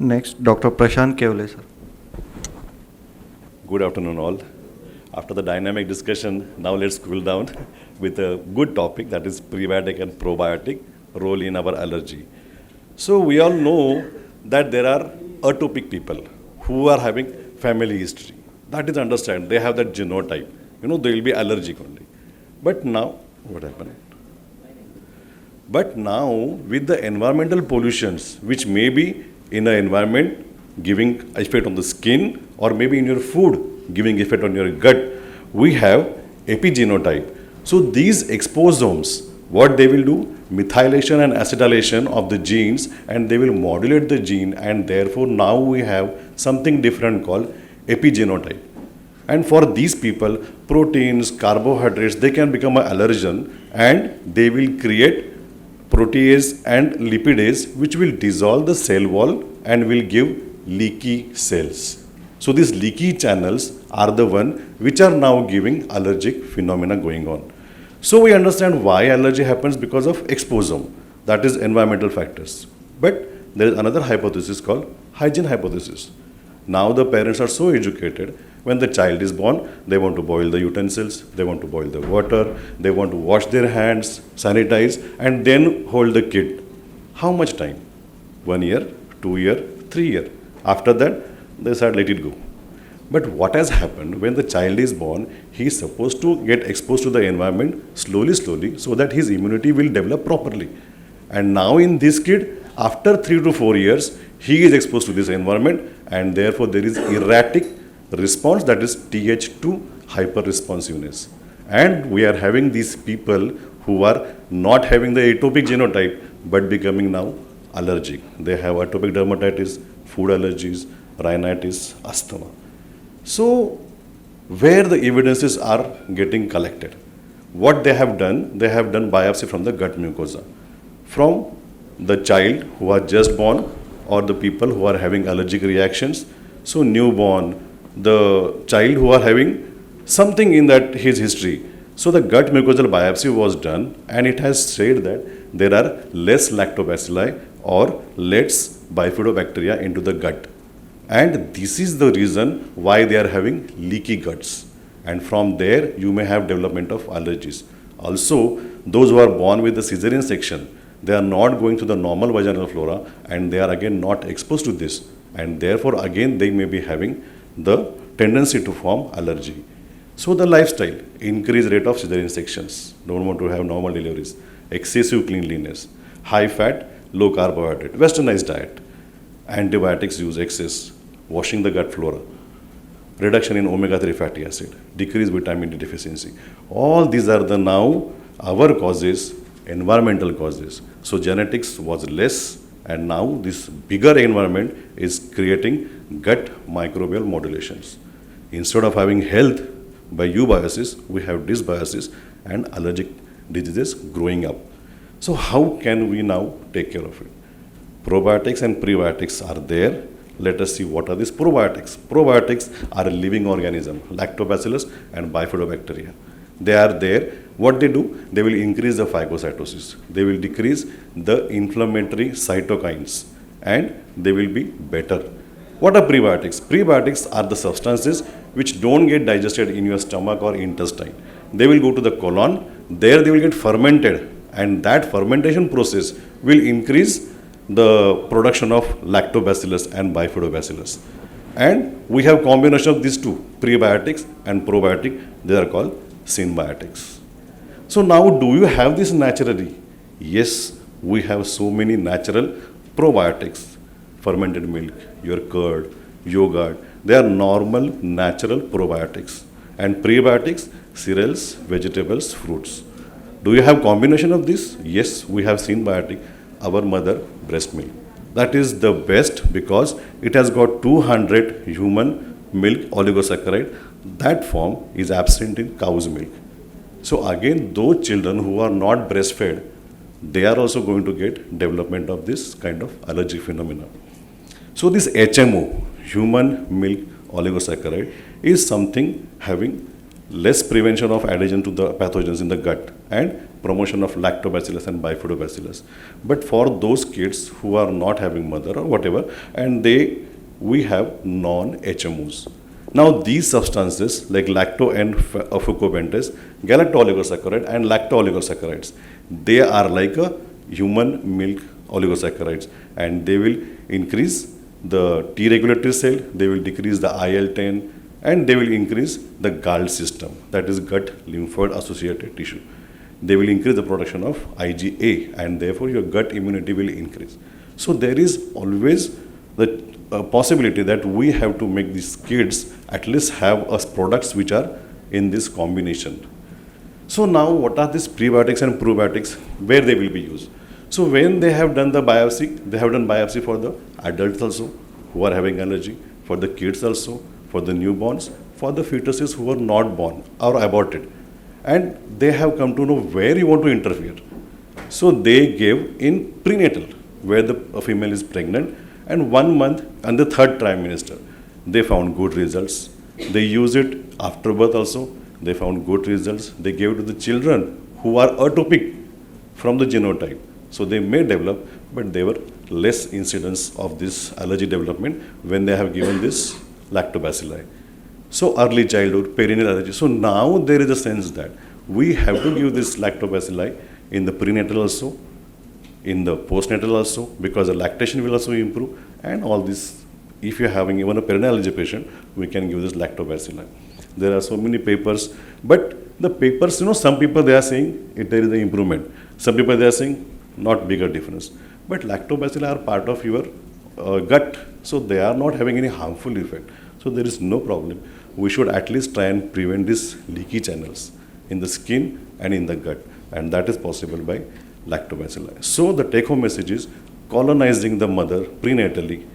Next, Dr. Prashant Kewle, sir. Good afternoon, all. After the dynamic discussion, now let's cool down with a good topic, that is prebiotic and probiotic role in our allergy. So we all know that there are atopic people who are having family history. That is understand. They have that genotype. They will be allergic only. But now, what happened? But now, with the environmental pollutions, which may be in the environment giving effect on the skin, or maybe in your food giving effect on your gut, we have epigenotype. So these exposomes, what they will do? Methylation and acetylation of the genes, and they will modulate the gene, and therefore now we have something different called epigenotype. And for these people, proteins, carbohydrates, they can become an allergen, and they will create protease and lipidase, which will dissolve the cell wall and will give leaky cells. So these leaky channels are the one which are now giving allergic phenomena going on. So we understand why allergy happens because of exposome, that is environmental factors. But there is another hypothesis called hygiene hypothesis. Now the parents are so educated, when the child is born, they want to boil the utensils, they want to boil the water, they want to wash their hands, sanitize, and then hold the kid. How much time? 1 year, 2 year, 3 year. After that, they said let it go. But what has happened when the child is born, he is supposed to get exposed to the environment slowly, so that his immunity will develop properly. And now in this kid, after 3 to 4 years, he is exposed to this environment, and therefore there is erratic response, that is Th2 hyperresponsiveness. And we are having these people who are not having the atopic genotype but becoming now allergic. They have atopic dermatitis, food allergies, rhinitis, asthma. So where the evidences are getting collected, what they have done biopsy from the gut mucosa, from the child who are just born or the people who are having allergic reactions. So newborn, the child who are having something in that his history. So the gut mucosal biopsy was done, and it has said that there are less lactobacilli or less bifidobacteria into the gut. And this is the reason why they are having leaky guts. And from there, you may have development of allergies. Also, those who are born with the cesarean section, they are not going to the normal vaginal flora, and they are again not exposed to this. And therefore, again, they may be having the tendency to form allergy. So the lifestyle, increased rate of cesarean sections, don't want to have normal deliveries, excessive cleanliness, high fat, low carbohydrate, westernized diet, antibiotics use excess, washing the gut flora, reduction in omega-3 fatty acid, decreased vitamin D deficiency. All these are the now our causes, environmental causes. So genetics was less, and now this bigger environment is creating gut microbial modulations. Instead of having health by eubiosis, we have dysbiosis and allergic diseases growing up. So how can we now take care of it? Probiotics and prebiotics are there. Let us see what are these probiotics. Probiotics are a living organism, lactobacillus and bifidobacteria. They are there. What they do? They will increase the phagocytosis. They will decrease the inflammatory cytokines, and they will be better. What are prebiotics? Prebiotics are the substances which don't get digested in your stomach or intestine. They will go to the colon. There they will get fermented, and that fermentation process will increase the production of lactobacillus and bifidobacillus. And we have combination of these two, prebiotics and probiotic. They are called synbiotics. So now, do you have this naturally? Yes, we have so many natural probiotics. Fermented milk, your curd, yogurt, they are normal, natural probiotics. And prebiotics, cereals, vegetables, fruits. Do you have combination of this? Yes, we have synbiotic, our mother breast milk. That is the best because it has got 200 human milk oligosaccharide. That form is absent in cow's milk. So again, those children who are not breastfed, they are also going to get development of this kind of allergic phenomena. So this HMO, human milk oligosaccharide, is something having less prevention of adhesion to the pathogens in the gut and promotion of lactobacillus and bifidobacillus. But for those kids who are not having mother or whatever, and we have non-HMOs. Now these substances like lacto and fucopentase, galacto-oligosaccharide and lacto-oligosaccharides, they are like a human milk oligosaccharides, and they will increase the T regulatory cell, they will decrease the IL-10, and they will increase the GALT system, that is gut lymphoid associated tissue. They will increase the production of IgA, and therefore your gut immunity will increase. So there is always the possibility that we have to make these kids at least have us products which are in this combination. So now what are these prebiotics and probiotics, where they will be used? So when they have done the biopsy, they have done biopsy for the adults also who are having allergy, for the kids also, for the newborns, for the fetuses who are not born or aborted. And they have come to know where you want to interfere. So they gave in prenatal, where the female is pregnant, and 1 month and the third trimester. They found good results. They use it after birth also. They found good results. They gave it to the children who are atopic from the genotype. So they may develop, but there were less incidence of this allergy development when they have given this lactobacilli. So early childhood, perennial allergy. So now there is a sense that we have to give this lactobacilli in the prenatal also, in the postnatal also, because the lactation will also improve, and all this. If you're having even a perennial allergy patient, we can give this lactobacilli. There are so many papers, but the papers, some people they are saying there is an improvement. Some people they are saying not bigger difference. But lactobacilli are part of your gut, so they are not having any harmful effect. So there is no problem. We should at least try and prevent these leaky channels in the skin and in the gut, and that is possible by lactobacilli. So the take-home message is colonizing the mother prenatally,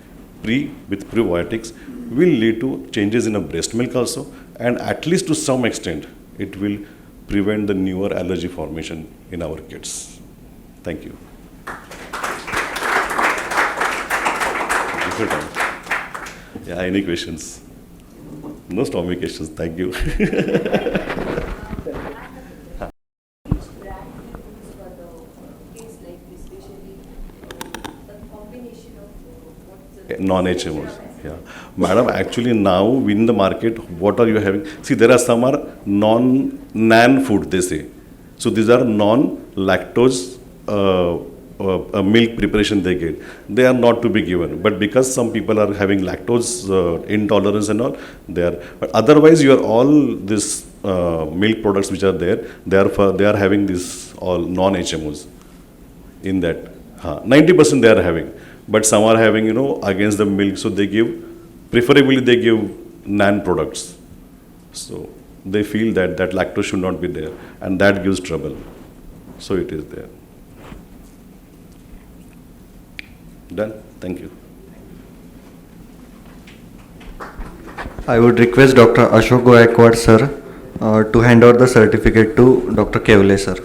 with probiotics, will lead to changes in a breast milk also, and at least to some extent, it will prevent the newer allergy formation in our kids. Thank you. Yeah, any questions? No stormy questions. Thank you. Non-HMOs. Yeah. Madam, actually now in the market, what are you having? See, there are some are non-NAN food, they say. So these are non-lactose milk preparation they get. They are not to be given. But because some people are having lactose intolerance and all, they are. But otherwise, you are all these milk products which are there, they are having this all non-HMOs in that. 90% they are having. But some are having, against the milk, so they preferably they give NAN products. So they feel that lactose should not be there, and that gives trouble. So it is there. Done? Thank you. I would request Dr. Ashok Gaikwad sir to hand over the certificate to Dr. Kewle sir.